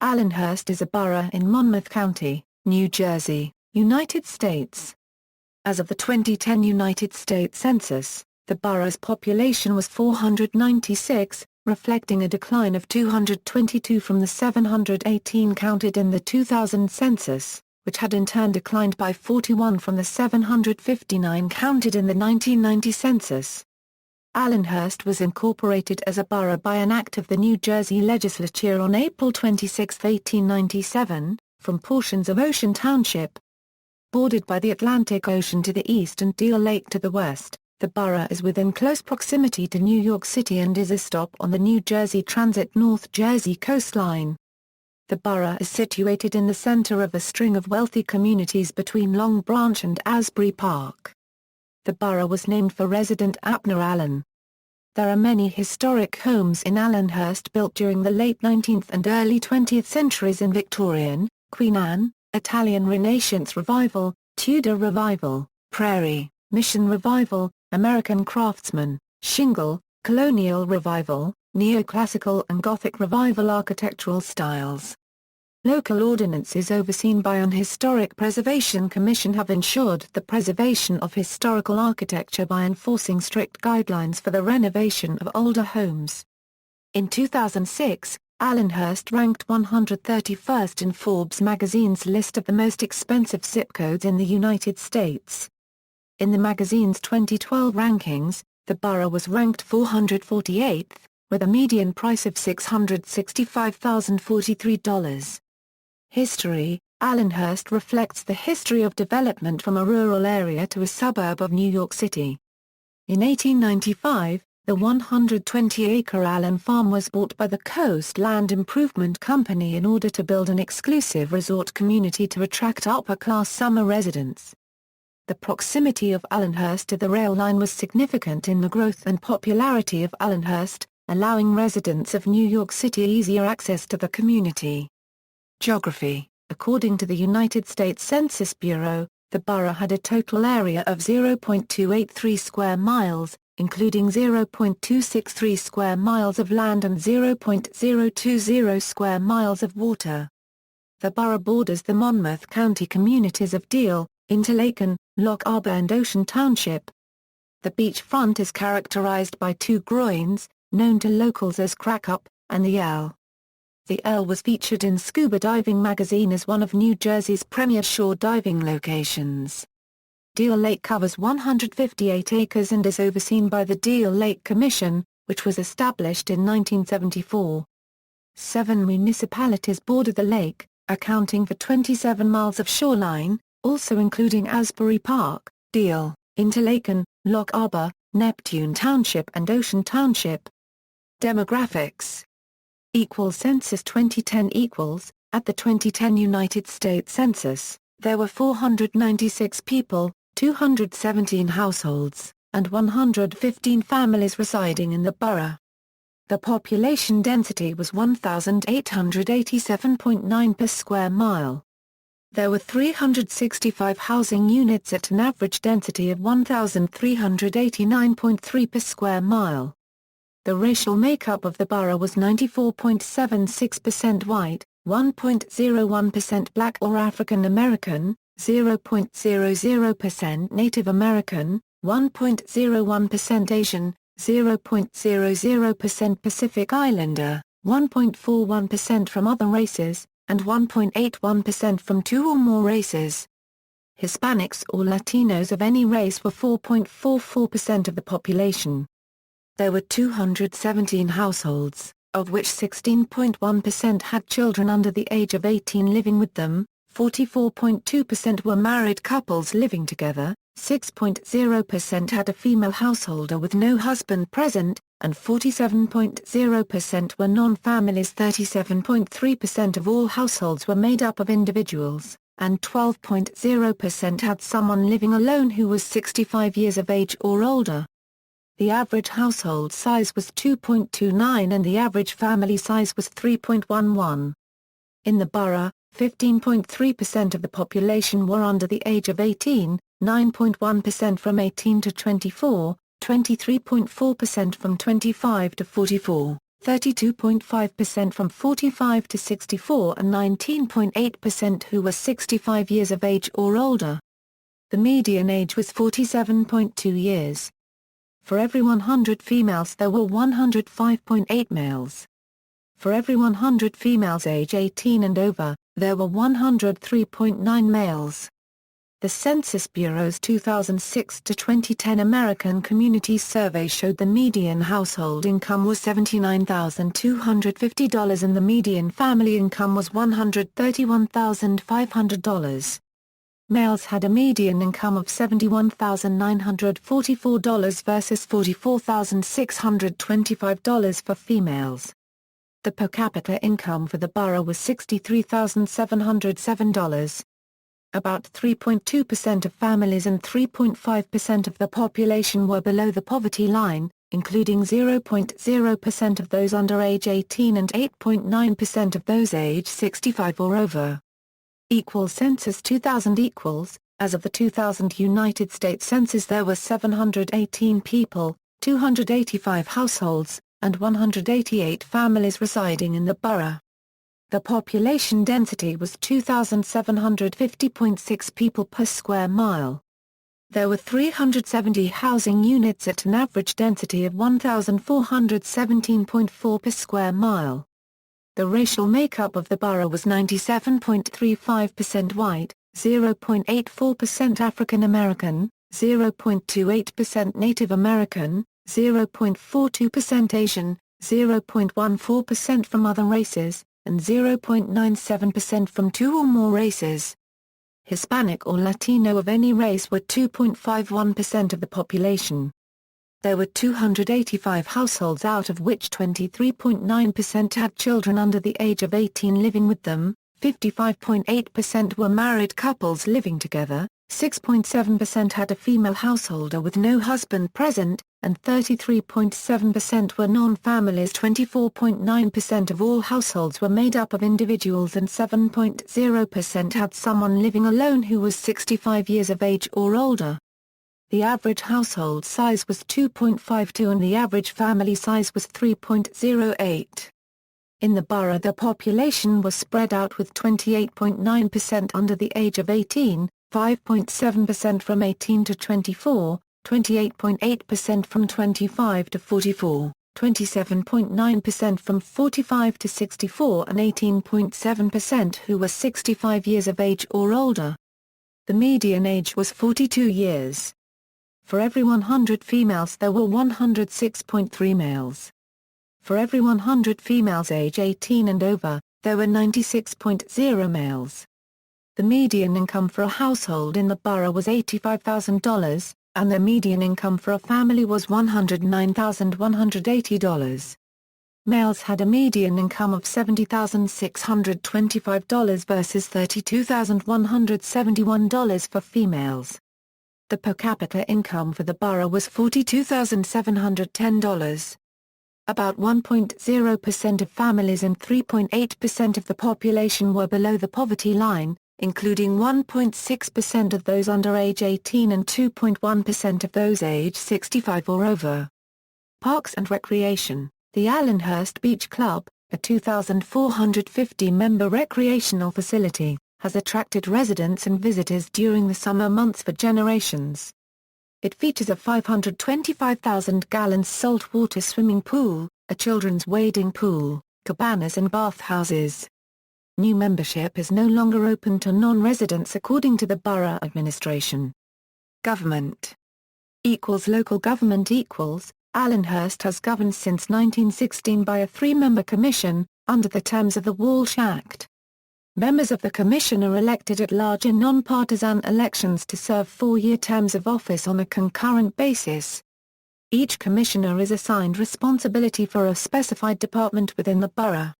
Allenhurst is a borough in Monmouth County, New Jersey, United States. As of the 2010 United States Census, the borough's population was 496, reflecting a decline of 222 from the 718 counted in the 2000 census, which had in turn declined by 41 from the 759 counted in the 1990 census. Allenhurst was incorporated as a borough by an act of the New Jersey Legislature on April 26, 1897, from portions of Ocean Township. Bordered by the Atlantic Ocean to the east and Deal Lake to the west, the borough is within close proximity to New York City and is a stop on the New Jersey Transit North Jersey coastline. The borough is situated in the center of a string of wealthy communities between Long Branch and Asbury Park. The borough was named for resident Abner Allen. There are many historic homes in Allenhurst built during the late 19th and early 20th centuries in Victorian, Queen Anne, Italian Renaissance Revival, Tudor Revival, Prairie, Mission Revival, American Craftsman, Shingle, Colonial Revival, Neoclassical and Gothic Revival architectural styles. Local ordinances overseen by an Historic Preservation Commission have ensured the preservation of historical architecture by enforcing strict guidelines for the renovation of older homes. In 2006, Allenhurst ranked 131st in Forbes magazine's list of the most expensive zip codes in the United States. In the magazine's 2012 rankings, the borough was ranked 448th, with a median price of $665,043. History: Allenhurst reflects the history of development from a rural area to a suburb of New York City. In 1895, the 120-acre Allen Farm was bought by the Coast Land Improvement Company in order to build an exclusive resort community to attract upper-class summer residents. The proximity of Allenhurst to the rail line was significant in the growth and popularity of Allenhurst, allowing residents of New York City easier access to the community. Geography: according to the United States Census Bureau, the borough had a total area of 0.283 square miles, including 0.263 square miles of land and 0.020 square miles of water. The borough borders the Monmouth County communities of Deal, Interlaken, Lock Harbor and Ocean Township. The beachfront is characterized by two groins, known to locals as Crack Up, and the L. The L was featured in Scuba Diving magazine as one of New Jersey's premier shore diving locations. Deal Lake covers 158 acres and is overseen by the Deal Lake Commission, which was established in 1974. 7 municipalities border the lake, accounting for 27 miles of shoreline, also including Asbury Park, Deal, Interlaken, Lock Harbor, Neptune Township and Ocean Township. Demographics: Census 2010 At the 2010 United States Census, there were 496 people, 217 households, and 115 families residing in the borough. The population density was 1,887.9 per square mile. There were 365 housing units at an average density of 1,389.3 per square mile. The racial makeup of the borough was 94.76% white, 1.01% black or African American, 0.00% Native American, 1.01% Asian, 0.00% Pacific Islander, 1.41% from other races, and 1.81% from 2 or more races. Hispanics or Latinos of any race were 4.44% of the population. There were 217 households, of which 16.1% had children under the age of 18 living with them, 44.2% were married couples living together, 6.0% had a female householder with no husband present, and 47.0% were non-families. 37.3% of all households were made up of individuals, and 12.0% had someone living alone who was 65 years of age or older. The average household size was 2.29 and the average family size was 3.11. In the borough, 15.3% of the population were under the age of 18, 9.1% from 18 to 24, 23.4% from 25 to 44, 32.5% from 45 to 64 and 19.8% who were 65 years of age or older. The median age was 47.2 years. For every 100 females there were 105.8 males. For every 100 females age 18 and over, there were 103.9 males. The Census Bureau's 2006 to 2010 American Communities Survey showed the median household income was $79,250 and the median family income was $131,500. Males had a median income of $71,944 versus $44,625 for females. The per capita income for the borough was $63,707. About 3.2% of families and 3.5% of the population were below the poverty line, including 0.0% of those under age 18 and 8.9% of those age 65 or over. Census 2000 as of the 2000 United States Census there were 718 people, 285 households, and 188 families residing in the borough. The population density was 2,750.6 people per square mile. There were 370 housing units at an average density of 1,417.4 per square mile. The racial makeup of the borough was 97.35% white, 0.84% African American, 0.28% Native American, 0.42% Asian, 0.14% from other races, and 0.97% from two or more races. Hispanic or Latino of any race were 2.51% of the population. There were 285 households out of which 23.9% had children under the age of 18 living with them, 55.8% were married couples living together, 6.7% had a female householder with no husband present, and 33.7% were non-families. 24.9% of all households were made up of individuals and 7.0% had someone living alone who was 65 years of age or older. The average household size was 2.52 and the average family size was 3.08. In the borough the population was spread out with 28.9% under the age of 18, 5.7% from 18 to 24, 28.8% from 25 to 44, 27.9% from 45 to 64 and 18.7% who were 65 years of age or older. The median age was 42 years. For every 100 females there were 106.3 males. For every 100 females age 18 and over, there were 96.0 males. The median income for a household in the borough was $85,000, and the median income for a family was $109,180. Males had a median income of $70,625 versus $32,171 for females. The per capita income for the borough was $42,710. About 1.0% of families and 3.8% of the population were below the poverty line, including 1.6% of those under age 18 and 2.1% of those age 65 or over. Parks and Recreation. The Allenhurst Beach Club, a 2,450-member recreational facility, has attracted residents and visitors during the summer months for generations. It features a 525,000-gallon saltwater swimming pool, a children's wading pool, cabanas and bathhouses. New membership is no longer open to non-residents according to the borough administration. Government. Local government. Allenhurst has governed since 1916 by a three-member commission, under the terms of the Walsh Act. Members of the commission are elected at large in non-partisan elections to serve four-year terms of office on a concurrent basis. Each commissioner is assigned responsibility for a specified department within the borough.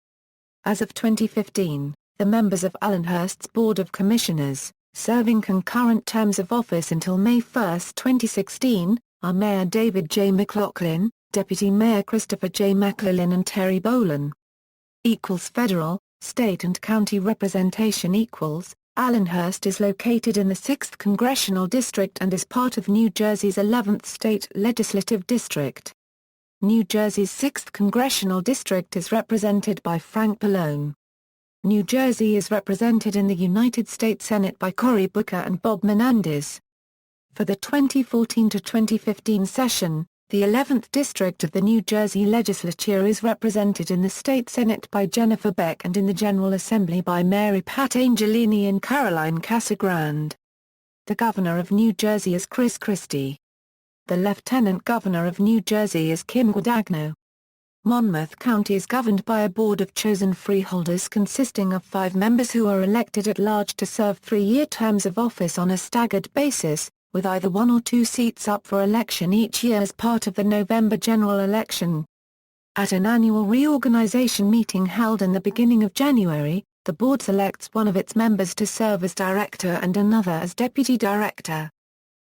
As of 2015, the members of Allenhurst's Board of Commissioners, serving concurrent terms of office until May 1, 2016, are Mayor David J. McLaughlin, Deputy Mayor Christopher J. McLaughlin and Terry Boland. Federal, state and county representation. Allenhurst is located in the 6th Congressional District and is part of New Jersey's 11th State Legislative District. New Jersey's 6th Congressional District is represented by Frank Pallone. New Jersey is represented in the United States Senate by Cory Booker and Bob Menendez. For the 2014 to 2015 session, the 11th District of the New Jersey Legislature is represented in the State Senate by Jennifer Beck and in the General Assembly by Mary Pat Angelini and Caroline Casagrande. The Governor of New Jersey is Chris Christie. The Lieutenant Governor of New Jersey is Kim Guadagno. Monmouth County is governed by a board of chosen freeholders consisting of 5 members who are elected at large to serve 3-year terms of office on a staggered basis, with either 1 or 2 seats up for election each year as part of the November general election. At an annual reorganization meeting held in the beginning of January, the board selects one of its members to serve as director and another as deputy director.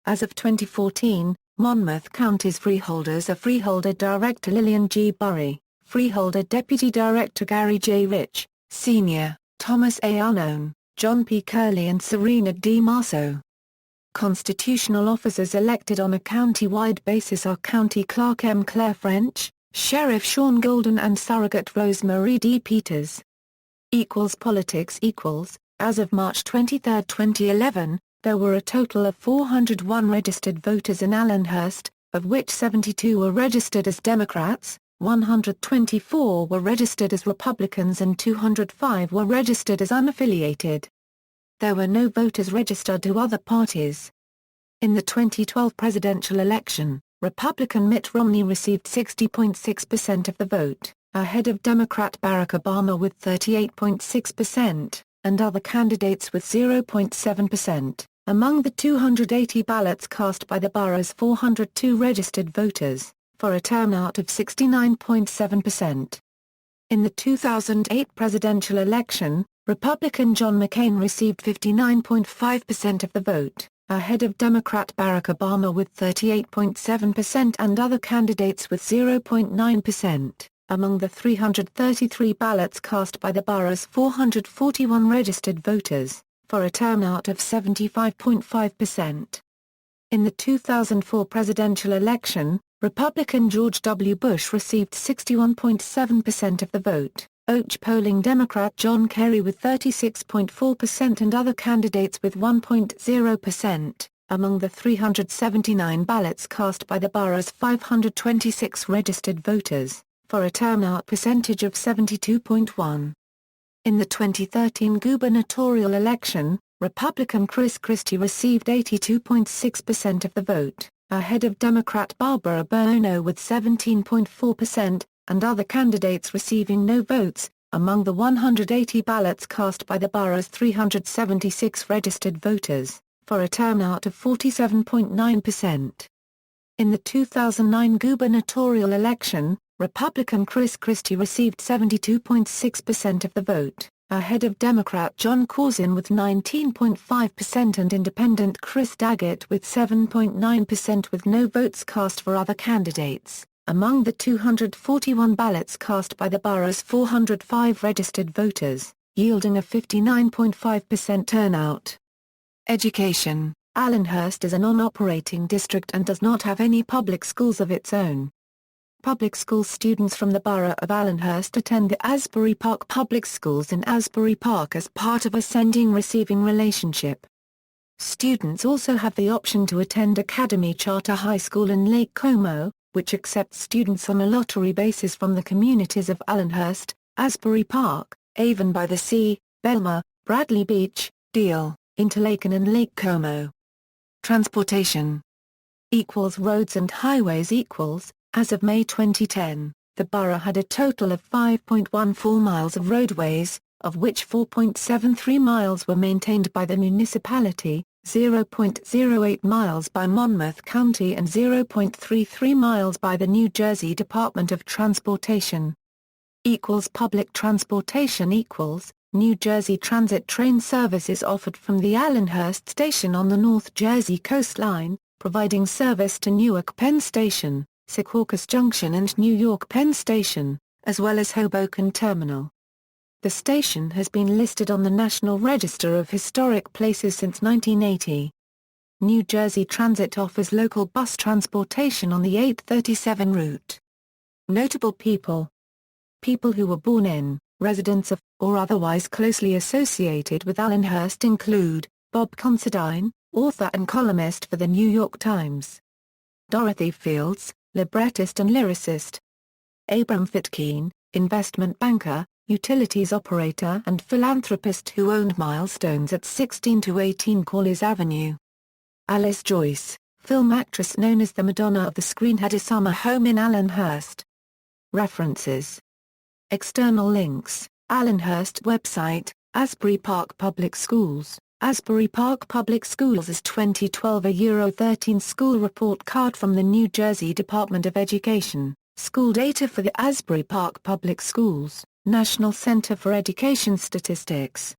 As of 2014, Monmouth County's freeholders are Freeholder Director Lillian G. Burry, Freeholder Deputy Director Gary J. Rich, Sr., Thomas A. Unknown, John P. Curley and Serena D. Marceau. Constitutional officers elected on a county-wide basis are County Clerk M. Claire French, Sheriff Sean Golden and Surrogate Rose Marie D. Peters. Politics As of March 23, 2011, there were a total of 401 registered voters in Allenhurst, of which 72 were registered as Democrats, 124 were registered as Republicans and 205 were registered as unaffiliated. There were no voters registered to other parties. In the 2012 presidential election, Republican Mitt Romney received 60.6% of the vote, ahead of Democrat Barack Obama with 38.6%, and other candidates with 0.7%. Among the 280 ballots cast by the borough's 402 registered voters, for a turnout of 69.7%. In the 2008 presidential election, Republican John McCain received 59.5% of the vote, ahead of Democrat Barack Obama with 38.7% and other candidates with 0.9%. Among the 333 ballots cast by the borough's 441 registered voters, for a turnout of 75.5%. In the 2004 presidential election, Republican George W. Bush received 61.7% of the vote, polling Democrat John Kerry with 36.4% and other candidates with 1.0%. Among the 379 ballots cast by the borough's 526 registered voters, for a turnout percentage of 72.1%. In the 2013 gubernatorial election, Republican Chris Christie received 82.6% of the vote, ahead of Democrat Barbara Buono with 17.4%, and other candidates receiving no votes. Among the 180 ballots cast by the borough's 376 registered voters, for a turnout of 47.9%. In the 2009 gubernatorial election, Republican Chris Christie received 72.6% of the vote, ahead of Democrat John Corzine with 19.5% and Independent Chris Daggett with 7.9% with no votes cast for other candidates. Among the 241 ballots cast by the borough's 405 registered voters, yielding a 59.5% turnout. Education. Allenhurst is a non-operating district and does not have any public schools of its own. Public school students from the borough of Allenhurst attend the Asbury Park Public Schools in Asbury Park as part of a sending-receiving relationship. Students also have the option to attend Academy Charter High School in Lake Como, which accepts students on a lottery basis from the communities of Allenhurst, Asbury Park, Avon by the Sea, Belmar, Bradley Beach, Deal, Interlaken and Lake Como. Transportation. Roads and highways. As of May 2010, the borough had a total of 5.14 miles of roadways, of which 4.73 miles were maintained by the municipality, 0.08 miles by Monmouth County and 0.33 miles by the New Jersey Department of Transportation. Public transportation. New Jersey Transit train service is offered from the Allenhurst station on the North Jersey coastline, providing service to Newark Penn Station, Secaucus Junction and New York Penn Station, as well as Hoboken Terminal. The station has been listed on the National Register of Historic Places since 1980. New Jersey Transit offers local bus transportation on the 837 route. Notable people. People who were born in, residents of, or otherwise closely associated with Allenhurst include, Bob Considine, author and columnist for the New York Times. Dorothy Fields, librettist and lyricist. Abram Fitkeen, investment banker, utilities operator and philanthropist who owned milestones at 16 to 18 Corliss Avenue. Alice Joyce, film actress known as the Madonna of the screen, had a summer home in Allenhurst. References. External links: Allenhurst website, Asbury Park Public Schools. Asbury Park Public Schools is 2012 a Euro-13 school report card from the New Jersey Department of Education. School data for the Asbury Park Public Schools, National Center for Education Statistics.